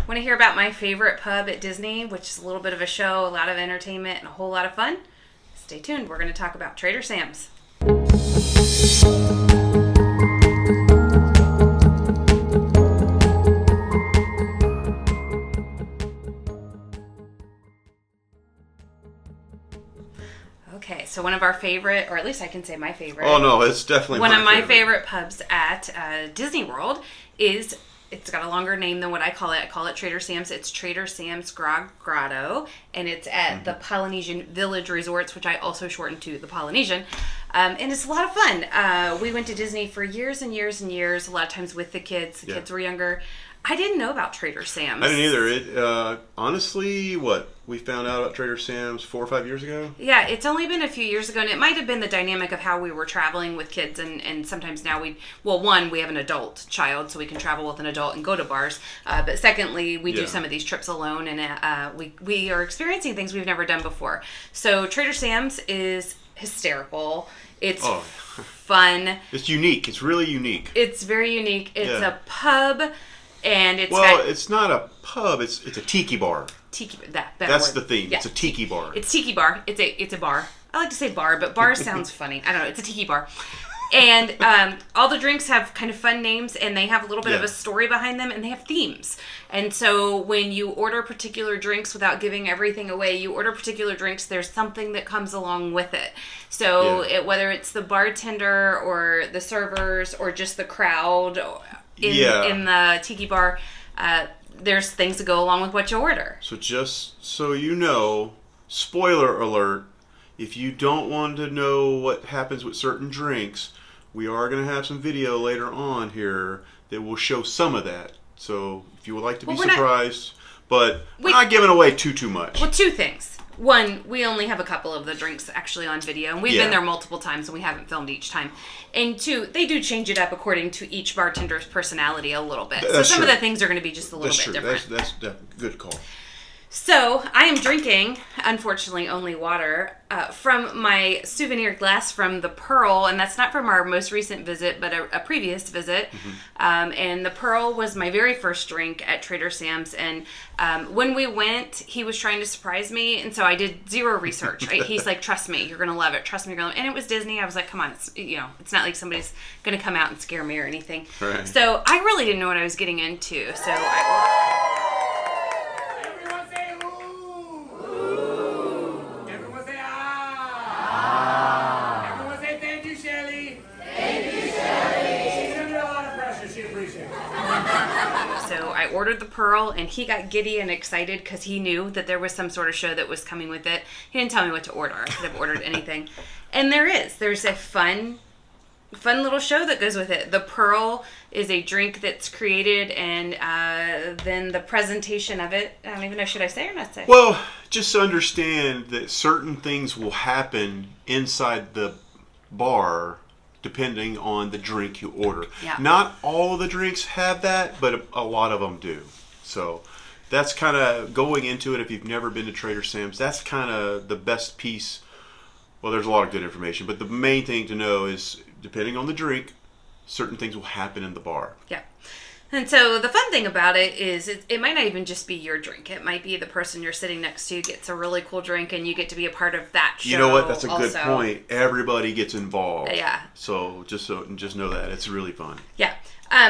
Want to hear about my favorite pub at Disney, which is a little bit of a show, a lot of entertainment, and a whole lot of fun? Stay tuned. We're going to talk about Trader Sam's. Okay, so one of our favorite, or at least I can say my favorite. Oh no, it's definitely one of my favorite pubs at Disney World is. It's got a longer name than what I call it. I call it Trader Sam's. It's Trader Sam's Grotto, and it's at the Polynesian Village Resorts, which I also shortened to the Polynesian. And it's a lot of fun. We went to Disney for years and years and years, a lot of times with the kids. The kids were younger. I didn't know about Trader Sam's. I didn't either. It honestly, we found out about Trader Sam's 4 or 5 years ago? Yeah, it's only been a few years ago, and it might have been the dynamic of how we were traveling with kids, and sometimes now we have an adult child, so we can travel with an adult and go to bars. But secondly, we do some of these trips alone, and we are experiencing things we've never done before. So Trader Sam's is hysterical. It's fun. It's unique. It's really unique. It's very unique. It's a pub. And it's not a pub. It's a tiki bar. That's the theme. Yeah. It's a tiki bar. It's tiki bar. It's a bar. I like to say bar, but bar sounds funny. I don't know. It's a tiki bar, and all the drinks have kind of fun names, and they have a little bit of a story behind them, and they have themes. And so when you order particular drinks, without giving everything away, you order particular drinks. There's something that comes along with it. So whether it's the bartender or the servers or just the crowd. In the tiki bar, there's things that go along with what you order. So just so you know, spoiler alert, if you don't want to know what happens with certain drinks, we are going to have some video later on here that will show some of that. So if you would like to be surprised, but we're not giving away too much. Well, two things. One, we only have a couple of the drinks actually on video, and we've been there multiple times, and we haven't filmed each time. And two, they do change it up according to each bartender's personality a little bit. So some of the things are going to be just a little bit different. That's a good call. So I am drinking, unfortunately, only water from my souvenir glass from the Pearl, and that's not from our most recent visit, but a previous visit. And the Pearl was my very first drink at Trader Sam's, and when we went, he was trying to surprise me, and so I did zero research. Right? He's like, "Trust me, you're gonna love it. Trust me, you're gonna love it." And it was Disney. I was like, "Come on, it's not like somebody's gonna come out and scare me or anything." Right. So I really didn't know what I was getting into. So I ordered the Pearl, and he got giddy and excited because he knew that there was some sort of show that was coming with it. He didn't tell me what to order. I could have ordered anything. And there's a fun little show that goes with it. The Pearl is a drink that's created, and then the presentation of it, I don't even know, should I say or not say? Well, just understand that certain things will happen inside the bar depending on the drink you order. Yeah. Not all of the drinks have that, but a lot of them do. So that's kind of going into it. If you've never been to Trader Sam's, that's kind of the best piece. Well, there's a lot of good information, but the main thing to know is depending on the drink, certain things will happen in the bar. Yeah. And so the fun thing about it is it might not even just be your drink. It might be the person you're sitting next to gets a really cool drink, and you get to be a part of that show. You know what? That's a good point. Everybody gets involved. Yeah. So just know that. It's really fun. Yeah.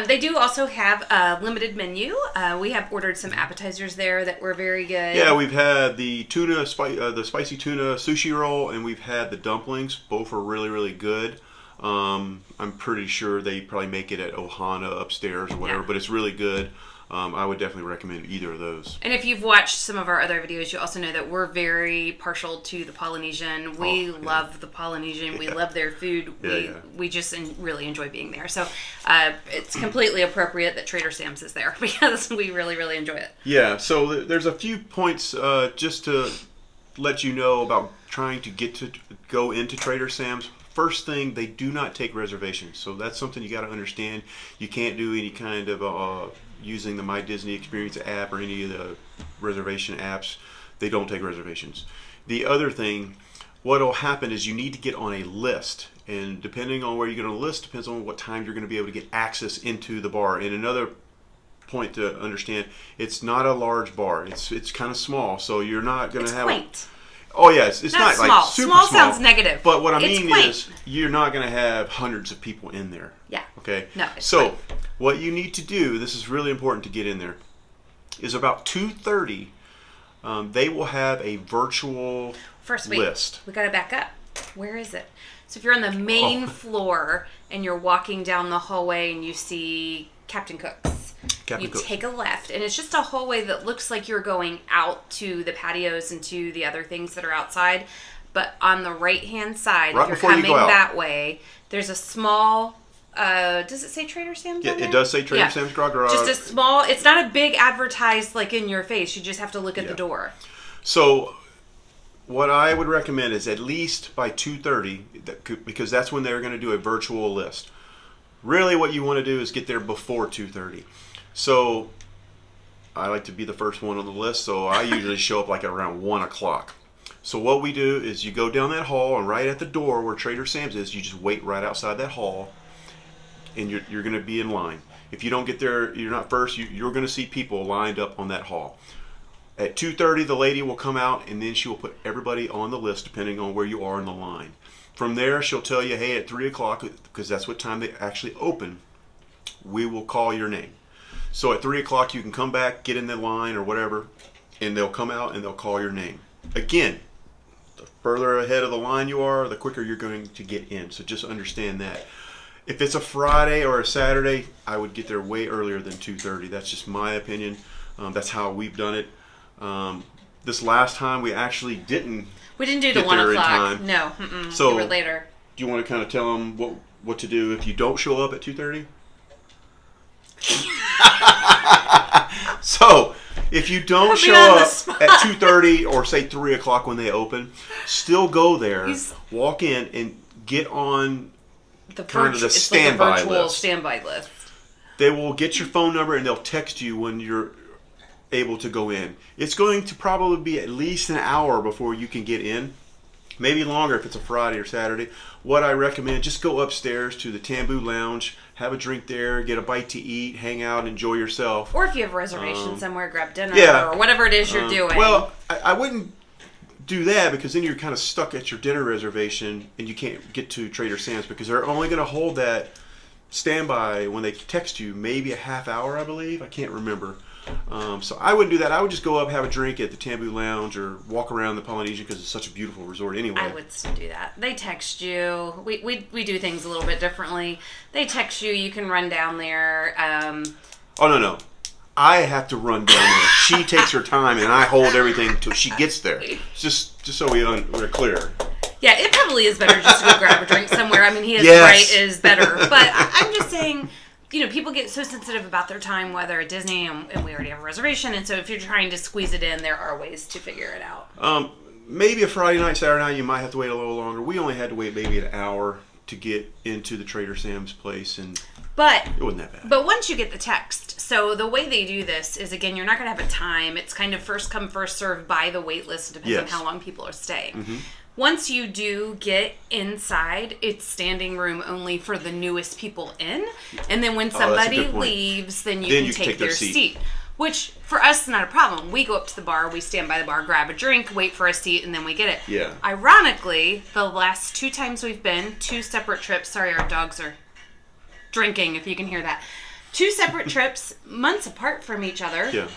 They do also have a limited menu. We have ordered some appetizers there that were very good. Yeah, we've had the the spicy tuna sushi roll, and we've had the dumplings. Both are really, really good. I'm pretty sure they probably make it at Ohana upstairs or whatever, but it's really good. I would definitely recommend either of those. And if you've watched some of our other videos, you also know that we're very partial to the Polynesian. We love the Polynesian. We love their food. We just really enjoy being there. So it's completely appropriate that Trader Sam's is there because we really, really enjoy it. Yeah, so there's a few points just to let you know about trying to go into Trader Sam's. First thing, they do not take reservations. So that's something you got to understand. You can't do any kind of using the My Disney Experience app or any of the reservation apps. They don't take reservations. The other thing, what will happen is you need to get on a list. And depending on where you get on a list, depends on what time you're going to be able to get access into the bar. And another point to understand. It's not a large bar. It's kind of small, so you're not going to have. Quaint. Oh yes, it's not small. like super small. Sounds negative. But what I it's mean quaint. is, you're not going to have hundreds of people in there. Yeah. Okay. No. So what you need to do, this is really important to get in there, is about 2:30. They will have a virtual list. We got to back up. Where is it? So if you're on the main floor and you're walking down the hallway and you see Captain Cook's, take a left, and it's just a hallway that looks like you're going out to the patios and to the other things that are outside. But on the right-hand side, if you're coming that way, there's a small... does it say Trader Sam's? Yeah, it does say Trader Sam's Grog. Just a small... It's not a big advertised, like, in your face. You just have to look at the door. So... what I would recommend is at least by 2:30, because that's when they're going to do a virtual list. Really what you want to do is get there before 2:30. So I like to be the first one on the list, so I usually show up like around 1 o'clock. So what we do is you go down that hall, and right at the door where Trader Sam's is, you just wait right outside that hall, and you're going to be in line. If you don't get there, you're not first, you're going to see people lined up on that hall. At 2:30, the lady will come out, and then she will put everybody on the list depending on where you are in the line. From there, she'll tell you, hey, at 3 o'clock, because that's what time they actually open, we will call your name. So at 3 o'clock, you can come back, get in the line or whatever, and they'll come out and they'll call your name. Again, the further ahead of the line you are, the quicker you're going to get in. So just understand that. If it's a Friday or a Saturday, I would get there way earlier than 2:30. That's just my opinion. That's how we've done it. This last time we actually didn't. We didn't do the 1 o'clock. No, so we were later. Do you want to kind of tell them what to do if you don't show up at 2:30? So if you don't show up at 2:30 or say 3 o'clock when they open, still go there, walk in, and get on the standby list. They will get your phone number and they'll text you when you're able to go in. It's going to probably be at least an hour before you can get in. Maybe longer if it's a Friday or Saturday. What I recommend, just go upstairs to the Tambu Lounge, have a drink there, get a bite to eat, hang out, enjoy yourself. Or if you have a reservation somewhere, grab dinner or whatever it is you're doing. Well, I wouldn't do that because then you're kind of stuck at your dinner reservation and you can't get to Trader Sam's because they're only going to hold that standby when they text you maybe a half hour, I believe. I can't remember. So I wouldn't do that. I would just go up, have a drink at the Tambu Lounge or walk around the Polynesian because it's such a beautiful resort anyway. I would still do that. They text you. We do things a little bit differently. They text you. You can run down there. Oh, no. I have to run down there. She takes her time and I hold everything until she gets there. Just so we're clear. Yeah, it probably is better just to go grab a drink somewhere. I mean, he is right, it is better. But I'm just saying... people get so sensitive about their time, whether at Disney, and we already have a reservation, and so if you're trying to squeeze it in, there are ways to figure it out. Maybe a Friday night, Saturday night, you might have to wait a little longer. We only had to wait maybe an hour to get into the Trader Sam's place, and it wasn't that bad. But once you get the text, so the way they do this is, again, you're not going to have a time. It's kind of first come, first served by the wait list, depending on how long people are staying. Mm-hmm. Once you do get inside, it's standing room only for the newest people in. And then when somebody leaves, then you can take their seat. Which, for us, is not a problem. We go up to the bar, we stand by the bar, grab a drink, wait for a seat, and then we get it. Yeah. Ironically, the last 2 times we've been, 2 separate trips. Sorry, our dogs are drinking, if you can hear that. 2 separate trips, months apart from each other. Yeah.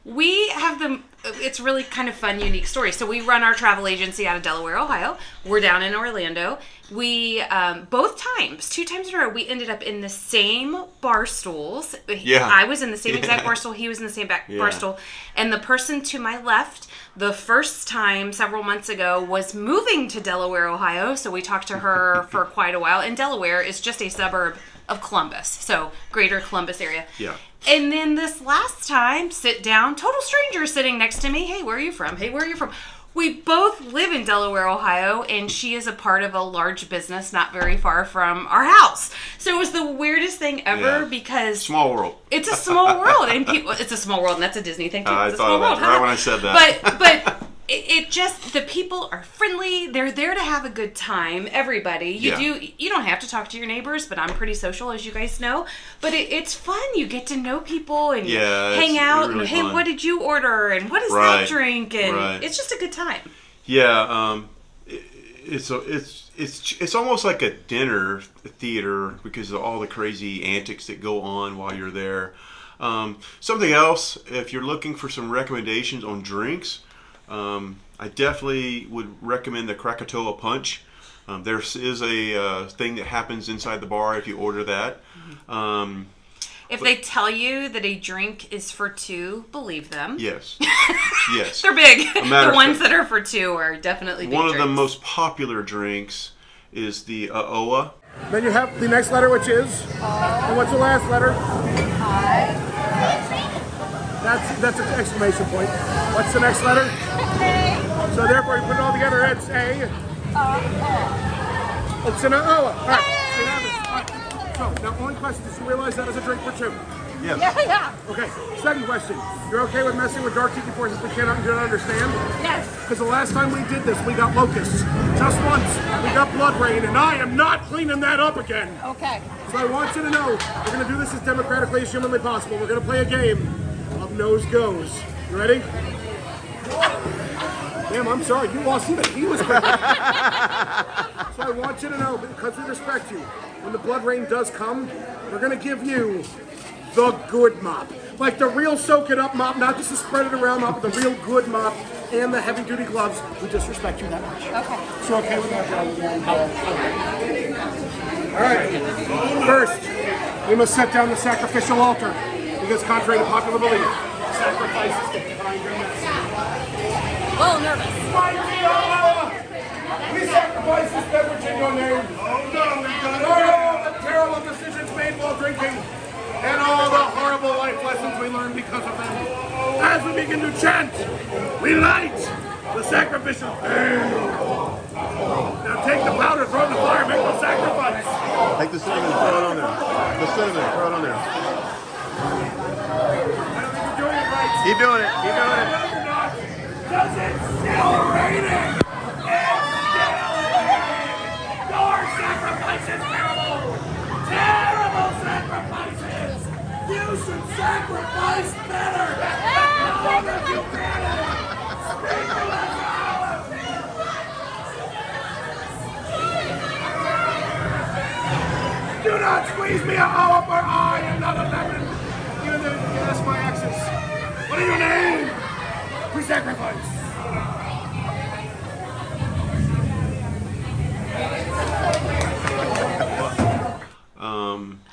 We have them. It's really kind of fun, unique story. So we run our travel agency out of Delaware, Ohio. We're down in Orlando. We, both times, 2 times in a row, we ended up in the same bar stools. Yeah. I was in the same exact bar stool. He was in the same bar stool. And the person to my left, the first time several months ago, was moving to Delaware, Ohio. So we talked to her for quite a while. And Delaware is just a suburb of Columbus. So greater Columbus area. Yeah. And then this last time, sit down, total stranger sitting next to me. Hey, where are you from? Hey, where are you from? We both live in Delaware, Ohio, and she is a part of a large business not very far from our house. So it was the weirdest thing ever because... Small world. It's a small world. And it's a small world, and that's a Disney thing, too. I it's a thought small of that world, right when I said that. But it just, the people are friendly. They're there to have a good time. Everybody. You don't have to talk to your neighbors, but I'm pretty social, as you guys know. But it's fun. You get to know people and hang out. Really and hey, fun. What did you order? And what is that drink? And it's just a good time. Yeah. It's almost like a dinner theater because of all the crazy antics that go on while you're there. Something else, if you're looking for some recommendations on drinks, I definitely would recommend the Krakatoa Punch. There is a thing that happens inside the bar if you order that. If they tell you that a drink is for two, believe them. Yes. Yes. They're big. The ones that are for two are definitely big. One of the most popular drinks is the Oa. Then you have the next letter, which is? And what's the last letter? I. That's an exclamation point. What's the next letter? A. So therefore, you put it all together, it's a. It's an Oa. All right. So, now, only question, did you realize that is a drink for two? Yes. Yeah. Okay, second question. You're okay with messing with dark tiki forces we cannot and do not understand? Yes. Because the last time we did this, we got locusts. Just once, we got blood rain, and I am not cleaning that up again. Okay. So I want you to know, we're going to do this as democratically as humanly possible. We're going to play a game of nose goes. You ready? Damn, I'm sorry, you lost even. He was quick. So I want you to know, because we respect you, when the blood rain does come, we're going to give you the good mop. Like the real soak it up mop, not just the spread it around mop, but the real good mop and the heavy duty gloves. We just respect you that much. Okay. So okay with that? All right. First, we must set down the sacrificial altar because contrary to popular belief, sacrifices get behind your mess. A little nervous. We sacrifice this beverage in your name. Oh no, we've done all the terrible decisions made while drinking, and all the horrible life lessons we learned because of them. As we begin to chant, we light the sacrificial. Now take the powder, throw it in the fire, make the sacrifice. Take the cinnamon, throw it on there. The cinnamon, throw it on there. I don't think you're doing it right. Keep doing it, keep doing it. Because it's still raining! It's still raining! Your sacrifice is terrible! Terrible sacrifices! You should sacrifice better! All of you panic! Speak to us out! Do not squeeze me out, for I am not a lemon! Even though you ask my exes. What are your name? We sacrifice.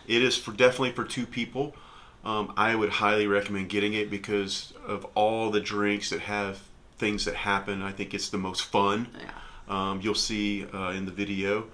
It is definitely for two people. I would highly recommend getting it because of all the drinks that have things that happen. I think it's the most fun. Yeah. You'll see in the video.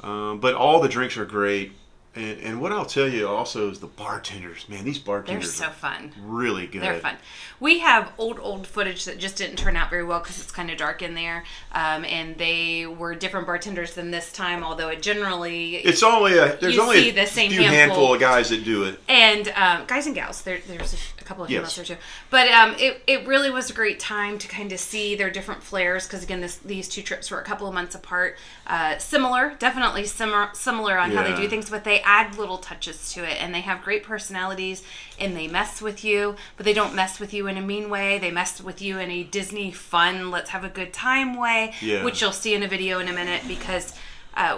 But all the drinks are great. And what I'll tell you also is the bartenders. Man, these bartenders they're so fun. Really good. They're fun. We have old footage that just didn't turn out very well because it's kind of dark in there. And they were different bartenders than this time, although it generally... There's only a few handful of guys that do it. And guys and gals. There's a couple of females there too. But it really was a great time to kind of see their different flares because, again, these two trips were a couple of months apart. Definitely similar on how they do things, but they add little touches to it, and they have great personalities, and they mess with you, but they don't mess with you in a mean way. They mess with you in a Disney fun, let's have a good time way, which you'll see in a video in a minute because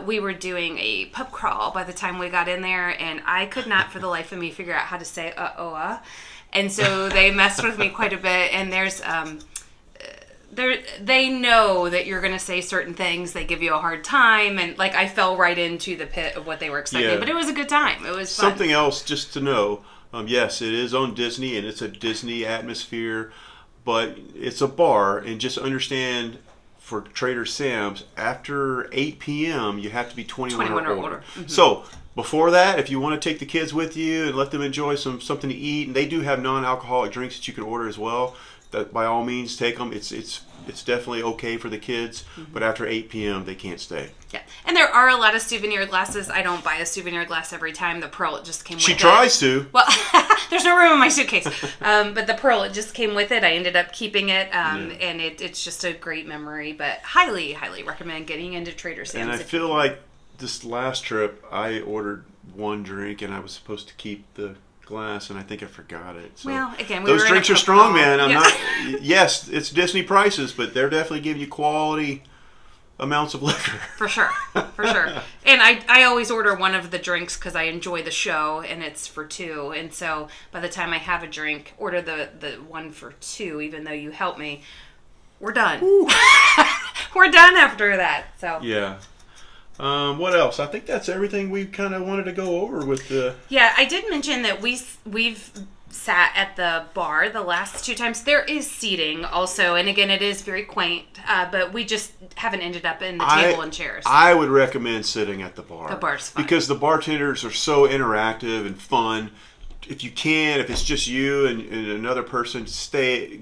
we were doing a pub crawl by the time we got in there, and I could not for the life of me figure out how to say and so they messed with me quite a bit, and there's they know that you're going to say certain things. They give you a hard time, and like I fell right into the pit of what they were expecting. But it was a good time. It was fun. Something else just to know. Yes, it is on Disney, and it's a Disney atmosphere, but it's a bar, and just understand for Trader Sam's, after 8 p.m., you have to be 21 or older. Mm-hmm. So before that, if you want to take the kids with you and let them enjoy something to eat, and they do have non-alcoholic drinks that you can order as well, that by all means take them. It's it's definitely okay for the kids, but after 8 p.m. they can't stay. Yeah, and there are a lot of souvenir glasses. I don't buy a souvenir glass every time. The pearl, it just came with it. She tries to. Well, there's no room in my suitcase. But the pearl, it just came with it. I ended up keeping it, and it's just a great memory. But highly, highly recommend getting into Trader Sam's. And I feel like this last trip, I ordered one drink, and I was supposed to keep the glass, and I think I forgot it. So well, again, those drinks are strong, man. I'm not. Yes, it's Disney prices, but they're definitely giving you quality amounts of liquor. For sure. And I always order one of the drinks because I enjoy the show, and it's for two. And so by the time I have a drink, order the one for two, even though you help me, we're done. We're done after that. So yeah. What else? I think that's everything we kind of wanted to go over with the... Yeah, I did mention that we've sat at the bar the last 2 times. There is seating also, and again, it is very quaint, but we just haven't ended up in the table and chairs. I would recommend sitting at the bar. The bar's fun. Because the bartenders are so interactive and fun. If you can, if it's just you and another person,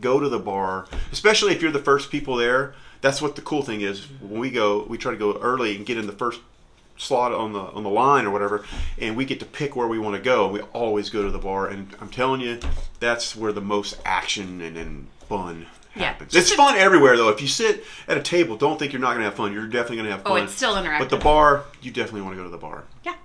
go to the bar, especially if you're the first people there. That's what the cool thing is. When we go, we try to go early and get in the first slot on the line or whatever, and we get to pick where we want to go. We always go to the bar, and I'm telling you, that's where the most action and fun happens. It's fun everywhere, though. If you sit at a table, don't think you're not going to have fun. You're definitely going to have fun. Oh, it's still interactive. But the bar, you definitely want to go to the bar. Yeah.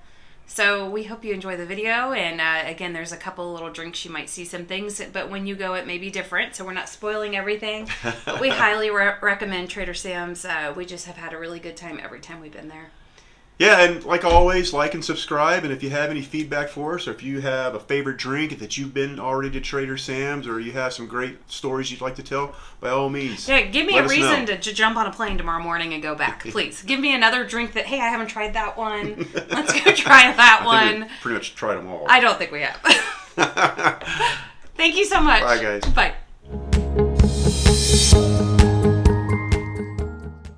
So we hope you enjoy the video, and again, there's a couple little drinks. You might see some things, but when you go, it may be different, so we're not spoiling everything. But we highly recommend Trader Sam's. We just have had a really good time every time we've been there. Yeah, and like always, like and subscribe, and if you have any feedback for us, or if you have a favorite drink that you've been already to Trader Sam's, or you have some great stories you'd like to tell, by all means. Yeah, give me a reason to jump on a plane tomorrow morning and go back, please. Give me another drink that, hey, I haven't tried that one. Let's go try that one. I think we've pretty much tried them all. I don't think we have. Thank you so much. Bye, guys. Bye.